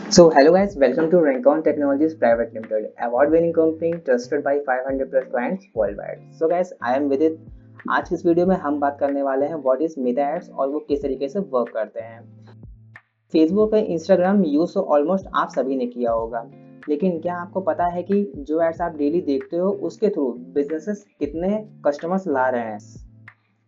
So hello guys, welcome to Rankon Technologies Private Limited, award-winning company trusted by 500 plus clients worldwide. So guys, I am Vidit. आज की इस video में हम बात करने वाले हैं व्हाट इज मेटा एड्स और वो किस तरीके से वर्क करते हैं। फेसबुक और इंस्टाग्राम यूज तो ऑलमोस्ट आप सभी ने किया होगा, लेकिन क्या आपको पता है कि जो एड्स आप डेली देखते हो उसके थ्रू बिजनेसेस कितने कस्टमर्स ला रहे हैं।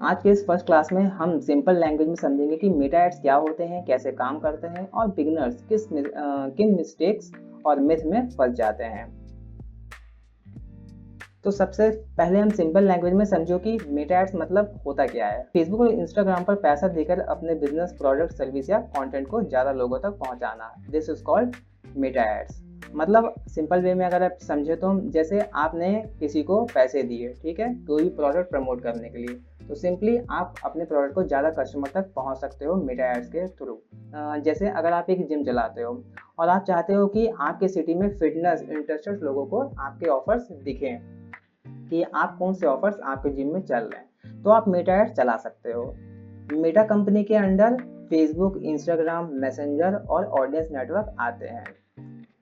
आज के इस फर्स्ट क्लास में हम सिंपल लैंग्वेज में समझेंगे कि मेटा एड्स क्या होते हैं, कैसे काम करते हैं और बिगिनर्स किन मिस्टेक्स और मिथ में फंस जाते हैं। तो सबसे पहले हम सिंपल लैंग्वेज में समझो कि मेटा एड्स मतलब होता क्या है। फेसबुक और इंस्टाग्राम पर पैसा देकर अपने बिजनेस, प्रोडक्ट, सर्विस या कंटेंट को ज़्यादा लोगों तक पहुंचाना, this is called Meta ads. मतलब सिंपल वे में अगर आप समझे तो जैसे आपने किसी को पैसे दिए, ठीक है, कोई प्रोडक्ट प्रमोट करने के लिए, तो सिंपली आप अपने प्रोडक्ट को ज़्यादा कस्टमर तक पहुंच सकते हो मेटा एड्स के थ्रू। जैसे अगर आप एक जिम चलाते हो और आप चाहते हो कि आपके सिटी में फिटनेस इंटरेस्टेड लोगों को आपके ऑफर्स दिखें कि आप कौन से ऑफर्स आपके जिम में चल रहे हैं, तो आप मेटा एड्स चला सकते हो। मेटा कंपनी के अंडर फेसबुक, इंस्टाग्राम, मैसेंजर और ऑडियंस नेटवर्क आते हैं,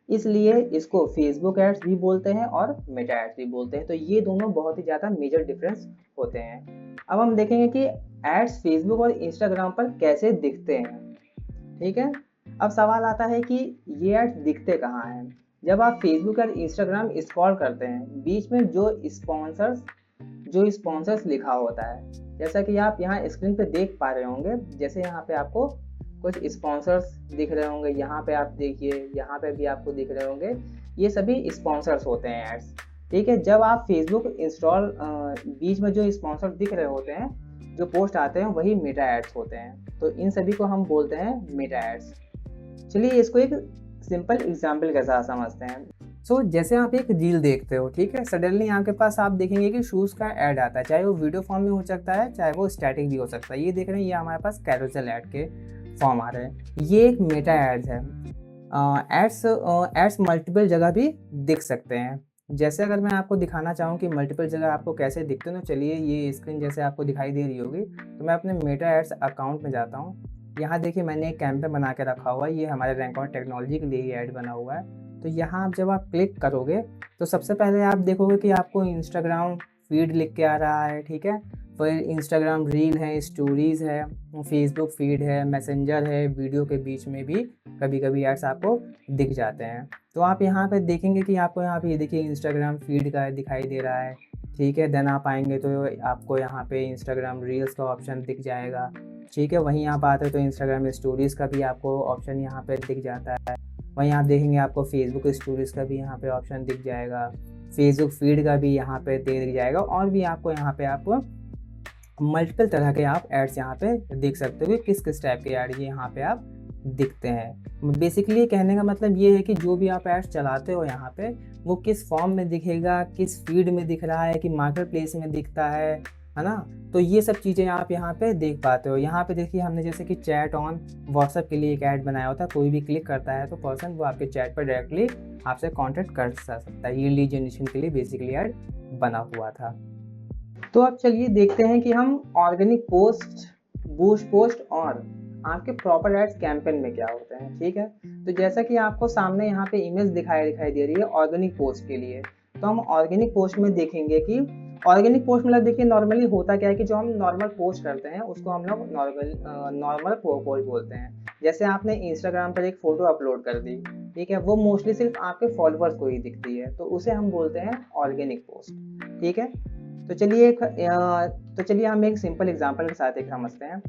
इसलिए इसको फेसबुक एड्स भी बोलते हैं और मेटा एड्स भी बोलते हैं। तो ये दोनों बहुत ही ज़्यादा मेजर डिफरेंस होते हैं। अब हम देखेंगे कि एड्स फेसबुक और इंस्टाग्राम पर कैसे दिखते हैं, ठीक है। अब सवाल आता है कि ये एड्स दिखते कहाँ हैं। जब आप फेसबुक और इंस्टाग्राम स्क्रॉल करते हैं, बीच में जो स्पॉन्सर्स लिखा होता है, जैसा कि आप यहाँ स्क्रीन पे देख पा रहे होंगे, जैसे यहाँ पे आपको कुछ स्पॉन्सर्स दिख रहे होंगे, यहाँ पे आप देखिए, यहाँ पे भी आपको दिख रहे होंगे, ये सभी स्पॉन्सर्स होते हैं एड्स, ठीक है। जब आप फेसबुक इंस्टॉल बीच में जो स्पॉन्सर दिख रहे होते हैं, जो पोस्ट आते हैं, वही मेटा एड्स होते हैं। तो इन सभी को हम बोलते हैं मेटा एड्स। चलिए इसको एक सिंपल एग्जाम्पल के साथ समझते हैं। जैसे आप एक रील देखते हो, ठीक है, सडनली आपके पास आप देखेंगे कि शूज़ का ऐड आता है, चाहे वो वीडियो फॉर्म में हो सकता है, चाहे वो स्टैटिक भी हो सकता है। ये देख रहे हैं, ये हमारे पास कैरोसेल ऐड के फॉर्म आ रहे हैं, ये एक मेटा एड्स है। एड्स मल्टीपल जगह भी दिख सकते हैं। जैसे अगर मैं आपको दिखाना चाहूँ कि मल्टीपल जगह आपको कैसे दिखते हैं, तो चलिए ये स्क्रीन जैसे आपको दिखाई दे रही होगी, तो मैं अपने मेटा एड्स अकाउंट में जाता हूँ। यहाँ देखिए मैंने एक कैंपेन बना के रखा हुआ है, ये हमारे रैंकॉन टेक्नोलॉजी के लिए ही ऐड बना हुआ है। तो यहाँ आप जब आप क्लिक करोगे तो सबसे पहले आप देखोगे कि आपको इंस्टाग्राम फीड लिख के आ रहा है, ठीक है। फिर इंस्टाग्राम रील है, स्टोरीज़ है, फेसबुक फीड है, मैसेंजर है, वीडियो के बीच में भी कभी कभी एड्स आपको दिख जाते हैं। तो आप यहाँ पे देखेंगे कि आपको यहाँ पे ये देखिए इंस्टाग्राम फीड का दिखाई दे रहा है, ठीक है। देन आप आएंगे तो आपको यहाँ पे इंस्टाग्राम रील्स का ऑप्शन दिख जाएगा, ठीक है। वहीं आप आते हो तो इंस्टाग्राम स्टोरीज़ का भी आपको ऑप्शन यहाँ पे दिख जाता है। वहीं आप देखेंगे आपको फेसबुक स्टोरीज़ का भी यहाँ पे ऑप्शन दिख जाएगा, फेसबुक फीड का भी यहाँ पे दिख जाएगा, और भी आपको यहाँ पे आप मल्टीपल तरह के आप एड्स यहाँ पे देख सकते हो कि किस किस टाइप के ऐड ये यहाँ पे आप दिखते हैं। बेसिकली कहने का मतलब ये है कि जो भी आप एड्स चलाते हो यहाँ पे, वो किस फॉर्म में दिखेगा, किस फीड में दिख रहा है, कि मार्केट प्लेस में दिखता है ना। तो ये सब चीज़ें आप यहाँ पे देख पाते हो। यहाँ पे देखिए हमने जैसे कि चैट ऑन व्हाट्सएप के लिए एक ऐड बनाया होता है, कोई भी क्लिक करता है तो पर्सन वो आपके चैट पर डायरेक्टली आपसे कॉन्टेक्ट कर सकता है। ये लीड जनरेशन के लिए बेसिकली ऐड बना हुआ था। तो अब चलिए देखते हैं कि हम ऑर्गेनिक पोस्ट, बूस्ट पोस्ट और आपके प्रॉपर एड्स कैंपेन में क्या होते हैं, ठीक है। तो जैसा कि आपको सामने यहाँ पे इमेज दिखाई दे रही है ऑर्गेनिक पोस्ट के लिए, तो हम ऑर्गेनिक पोस्ट में देखेंगे कि ऑर्गेनिक पोस्ट मतलब देखिए नॉर्मली होता क्या है कि जो हम नॉर्मल पोस्ट करते हैं उसको हम लोग नॉर्मल पोस्ट बोलते हैं। जैसे आपने इंस्टाग्राम पर एक फोटो अपलोड कर दी, ठीक है, वो मोस्टली सिर्फ आपके फॉलोअर्स को ही दिखती है, तो उसे हम बोलते हैं ऑर्गेनिक पोस्ट, ठीक है। तो चलिए हम एक सिंपल एग्जांपल के साथ एक समझते हैं।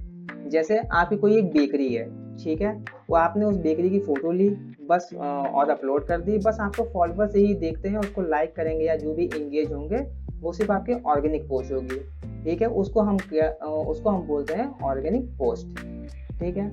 जैसे आपकी कोई एक बेकरी है, ठीक है, वो आपने उस बेकरी की फ़ोटो ली बस और अपलोड कर दी, बस आपको फॉलोअर्स ही देखते हैं, उसको लाइक करेंगे या जो भी इंगेज होंगे, वो सिर्फ आपकी ऑर्गेनिक पोस्ट होगी, ठीक है। उसको हम बोलते हैं ऑर्गेनिक पोस्ट, ठीक है।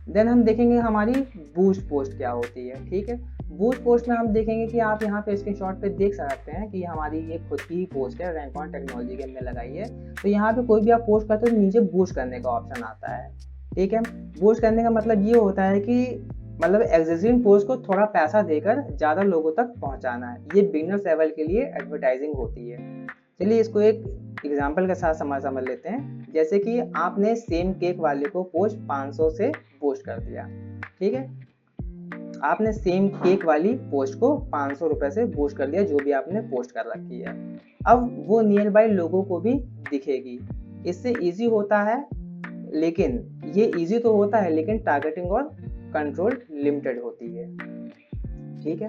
देन हम देखेंगे हमारी बूस्ट पोस्ट क्या होती है, ठीक है। बूस्ट पोस्ट में हम देखेंगे कि आप यहाँ पे स्क्रीनशॉट पे देख सकते हैं कि हमारी ये खुद की पोस्ट है, रैंकॉन टेक्नोलॉजी के हमने लगाई है। तो यहाँ पे कोई भी आप पोस्ट करते हो तो नीचे बूस्ट करने का ऑप्शन आता है, ठीक है। बूस्ट करने का मतलब ये होता है कि मतलब एग्जिस्टिंग पोस्ट को थोड़ा पैसा देकर ज़्यादा लोगों तक पहुँचाना है। ये बिगनर्स लेवल के लिए एडवर्टाइजिंग होती है। चलिए इसको एक एग्जाम्पल के साथ समझ लेते हैं। जैसे कि आपने सेम केक वाले को पोस्ट 500 से पोस्ट कर दिया, ठीक है। आपने सेम केक वाली पोस्ट को 500 रुपये से बूस्ट कर दिया, जो भी आपने पोस्ट कर रखी है। अब वो नियर बाई लोगों को भी दिखेगी। इससे ईजी होता है, लेकिन ये ईजी तो होता है लेकिन टारगेटिंग और कंट्रोल लिमिटेड होती है। ठीक है,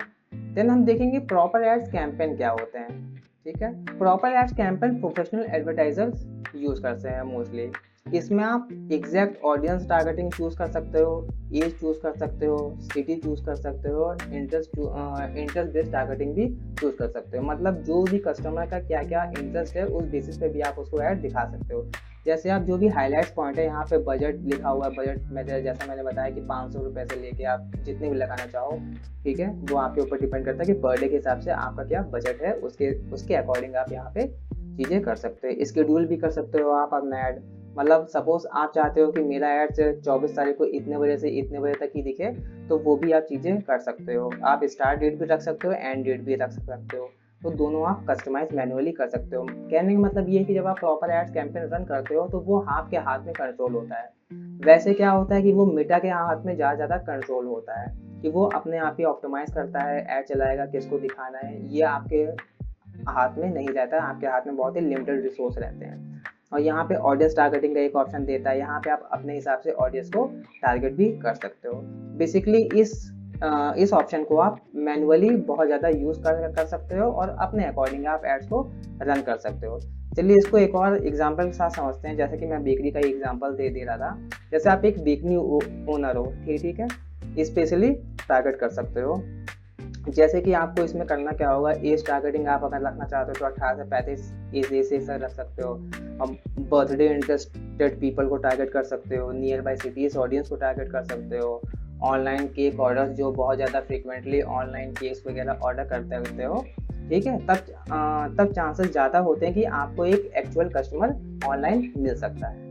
देन हम देखेंगे प्रॉपर एड्स कैंपेन क्या होते हैं। ठीक है, proper ads campaign professional advertisers use करते हैं मोस्टली। इसमें आप एग्जैक्ट ऑडियंस टारगेटिंग चूज कर सकते हो, एज चूज कर सकते हो, सिटी चूज कर सकते हो, इंटरेस्ट बेस्ड टारगेटिंग भी चूज कर सकते हो। मतलब जो भी कस्टमर का क्या क्या इंटरेस्ट है उस बेसिस पे भी आप उसको ऐड दिखा सकते हो। जैसे आप जो भी हाईलाइट्स पॉइंट है, यहाँ पे बजट लिखा हुआ है, बजट में जैसा मैंने बताया कि 500 रुपये से लेके आप जितने भी लगाना चाहो, ठीक है, वो आपके ऊपर डिपेंड करता है कि पर डे के हिसाब से आपका क्या बजट है, उसके अकॉर्डिंग आप यहाँ पे चीज़ें कर सकते हो। स्केड्यूल भी कर सकते हो आप अपना ऐड। मतलब सपोज आप चाहते हो कि मेरा ऐड 24 तारीख को इतने बजे से इतने बजे तक ही दिखे, तो वो भी आप चीज़ें कर सकते हो। आप स्टार्ट डेट भी रख सकते हो, एंड डेट भी रख सकते हो। तो दोनों आप कस्टमाइज मैनुअली कर सकते हो। कहने का मतलब ये है कि जब आप प्रॉपर एड्स कैंपेन रन करते हो तो वो आपके हाथ में कंट्रोल होता है। वैसे क्या होता है कि वो मेटा के हाथ में ज़्यादा कंट्रोल होता है कि वो अपने आप ही ऑप्टिमाइज करता है, ऐड चलाएगा, किसको दिखाना है, ये आपके हाथ में नहीं रहता है। आपके हाथ में बहुत ही लिमिटेड रिसोर्स रहते हैं। और यहाँ पे ऑडियंस टारगेटिंग का एक ऑप्शन देता है, यहाँ पे आप अपने हिसाब से ऑडियंस को टारगेट भी कर सकते हो। बेसिकली इस ऑप्शन को आप मैनुअली बहुत ज़्यादा यूज़ कर सकते हो और अपने अकॉर्डिंग आप एड्स को रन कर सकते हो। चलिए इसको एक और एग्जांपल के साथ समझते हैं। जैसे कि मैं बेकरी का एग्जांपल दे रहा था। जैसे आप एक बेकरी ओनर हो, ठीक है, स्पेशली टारगेट कर सकते हो। जैसे कि आपको इसमें करना क्या होगा, एज टारगेटिंग आप अगर रखना चाहते हो तो 18 से 35 एज से रख सकते हो। अब बर्थडे इंटरेस्टेड पीपल को टारगेट कर सकते हो, नियर बाई सिटीज ऑडियंस को टारगेट कर सकते हो, ऑनलाइन केक ऑर्डर्स जो बहुत ज़्यादा फ्रिक्वेंटली ऑनलाइन केक्स वगैरह ऑर्डर करते रहते हो, ठीक है, तब चांसेस ज़्यादा होते हैं कि आपको एक एक्चुअल कस्टमर ऑनलाइन मिल सकता है।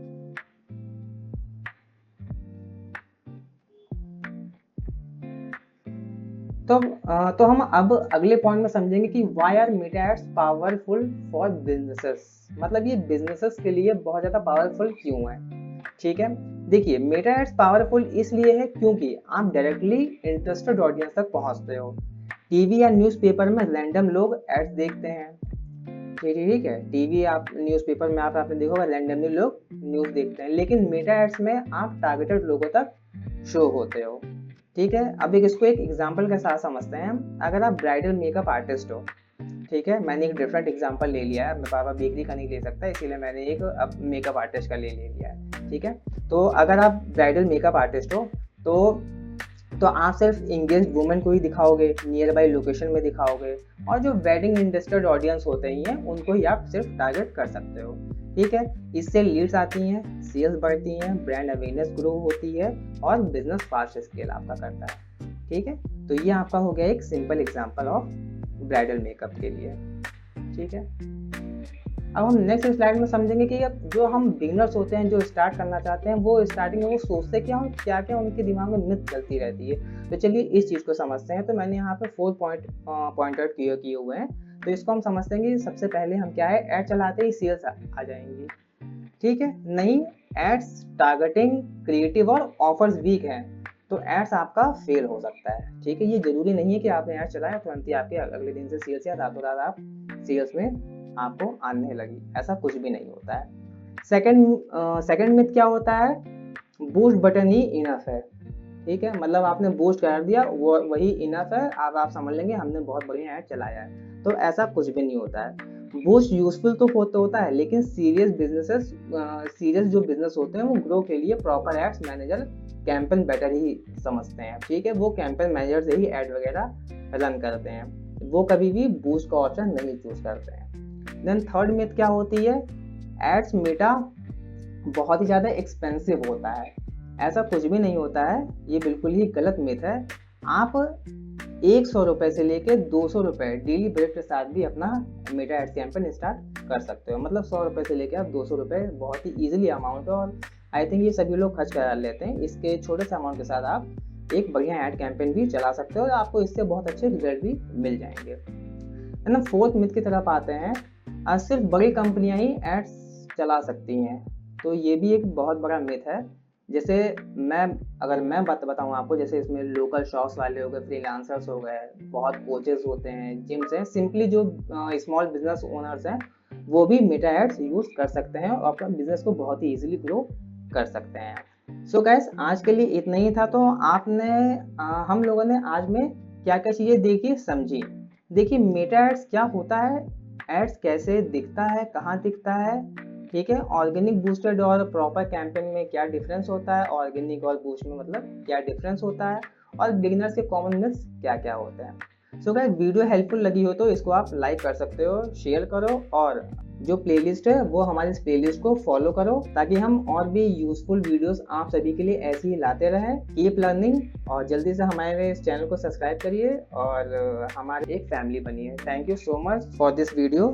तो हम अब अगले पॉइंट में समझेंगे कि why are Meta ads powerful for businesses. मतलब ये बिजनेसेस के लिए बहुत ज़्यादा पावरफुल क्यों है। ठीक है, देखिए मेटा एड्स पावरफुल इसलिए है क्योंकि आप डायरेक्टली इंटरेस्टेड ऑडियंस तक पहुंचते हो। टीवी या न्यूज़पेपर में रैंडम लोग एड्स देखते हैं, ठीक है, टीवी आप न्यूज़पेपर में आपने देखा होगा रैंडमली लोग न्यूज़ देखते हैं, लेकिन मेटा एड्स में आप टारगेटेड लोगों तक शो होते हो। ठीक है, अब इसको एक एग्जांपल के साथ समझते हैं। अगर आप ब्राइडल मेकअप आर्टिस्ट हो, ठीक है, मैंने एक डिफरेंट एग्जांपल ले लिया है, मैं पापा बेकरी का नहीं ले सकता, इसीलिए मैंने एक अब मेकअप आर्टिस्ट का ले लिया है। ठीक है, तो अगर आप ब्राइडल मेकअप आर्टिस्ट हो तो आप सिर्फ इंगेज वुमेन को ही दिखाओगे, नियर बाई लोकेशन में दिखाओगे, और जो वेडिंग इंडस्ट्रियल ऑडियंस होते ही हैं उनको ही आप सिर्फ टारगेट कर सकते हो। ठीक है, इससे लीड्स आती हैं, सेल्स बढ़ती हैं, ब्रांड अवेयरनेस ग्रो होती है और बिजनेस फास्ट स्केल आपका करता है। ठीक है, तो ये आपका हो गया एक simple example of bridal makeup के लिए। ठीक है, अब हम नेक्स्ट स्लाइड में समझेंगे कि अब जो हम बिगिनर्स होते हैं, जो स्टार्ट करना चाहते हैं, वो स्टार्टिंग में वो सोचते क्या और क्या क्या उनके दिमाग में मिथ चलती रहती है। तो चलिए इस चीज़ को समझते हैं। तो मैंने यहाँ पे 4 पॉइंट आउट किए हुए हैं। तो इसको हम समझते हैं कि सबसे पहले हम क्या है, ऐड चलाते ही सेल्स आ जाएंगी। ठीक है, नहीं, एड्स टारगेटिंग क्रिएटिव और ऑफर्स वीक हैं तो एड्स आपका फेल हो सकता है। ठीक है, ये जरूरी नहीं है कि आपने एड चलाया तुरंत ही आपके अगले दिन से सेल्स या रातों रात आप सेल्स में आपको आने लगी, ऐसा कुछ भी नहीं होता है। सेकंड मिथ क्या होता है, बूस्ट बटन ही इनफ है। ठीक है, मतलब आपने बूस्ट कर दिया वो वही इनफ है, अब आप समझ लेंगे हमने बहुत बढ़िया ऐड चलाया है, तो ऐसा कुछ भी नहीं होता है। बूस्ट यूजफुल तो होता है, लेकिन सीरियस जो बिजनेस होते हैं वो ग्रो के लिए proper ads manager campaign better ही समझते हैं। ठीक है, वो कैंपेन मैनेजर से ही एड वगैरह रन करते हैं, वो कभी भी बूस्ट का ऑप्शन नहीं चूज करते हैं। देन थर्ड मिथ क्या होती है, एड्स मेटा बहुत ही ज़्यादा एक्सपेंसिव होता है। ऐसा कुछ भी नहीं होता है, ये बिल्कुल ही गलत मिथ है। आप 100 रुपये से लेके 200 रुपये डेली बजट के साथ भी अपना मेटा एड्स कैंपेन स्टार्ट कर सकते हो। मतलब 100 रुपये से लेके आप 200 रुपये बहुत ही ईजिली अमाउंट है, और आई थिंक ये सभी लोग खर्च कर लेते हैं। इसके छोटे से अमाउंट के साथ आप एक बढ़िया ऐड कैंपेन भी चला सकते हो और आपको इससे बहुत अच्छे रिजल्ट भी मिल जाएंगे। है ना, फोर्थ मिथ की तरफ आते हैं, सिर्फ बड़ी कंपनियां ही एड्स चला सकती हैं। तो ये भी एक बहुत बड़ा मिथ है। जैसे मैं अगर मैं बात बताऊँ आपको, जैसे इसमें लोकल शॉप्स वाले हो गए, फ्रीलांसर्स हो गए, बहुत कोचेस होते हैं, जिम्स हैं, सिंपली जो स्मॉल बिजनेस ओनर्स हैं वो भी मेटा एड्स यूज़ कर सकते हैं और अपना बिजनेस को बहुत ही ईजिली ग्रो कर सकते हैं। सो गाइस, आज के लिए इतना ही था। तो आपने हम लोगों ने आज में क्या क्या चीज़ें देखी समझी। देखिए मेटा एड्स क्या होता है, एड्स कैसे दिखता है, कहाँ दिखता है, ठीक है। ऑर्गेनिक बूस्टेड और प्रॉपर कैंपेन में क्या डिफरेंस होता है, ऑर्गेनिक और बूस्ट में मतलब क्या डिफरेंस होता है, और बिगिनर्स के कॉमन मिथ्स क्या क्या होते हैं। सो गाइस, वीडियो हेल्पफुल लगी हो तो इसको आप लाइक कर सकते हो, शेयर करो, और जो प्लेलिस्ट है वो हमारी इस प्लेलिस्ट को फॉलो करो, ताकि हम और भी यूजफुल वीडियोस आप सभी के लिए ऐसे ही लाते रहें। कीप लर्निंग, और जल्दी से हमारे इस चैनल को सब्सक्राइब करिए और हमारी एक फैमिली बनिए। Thank you so much for this video.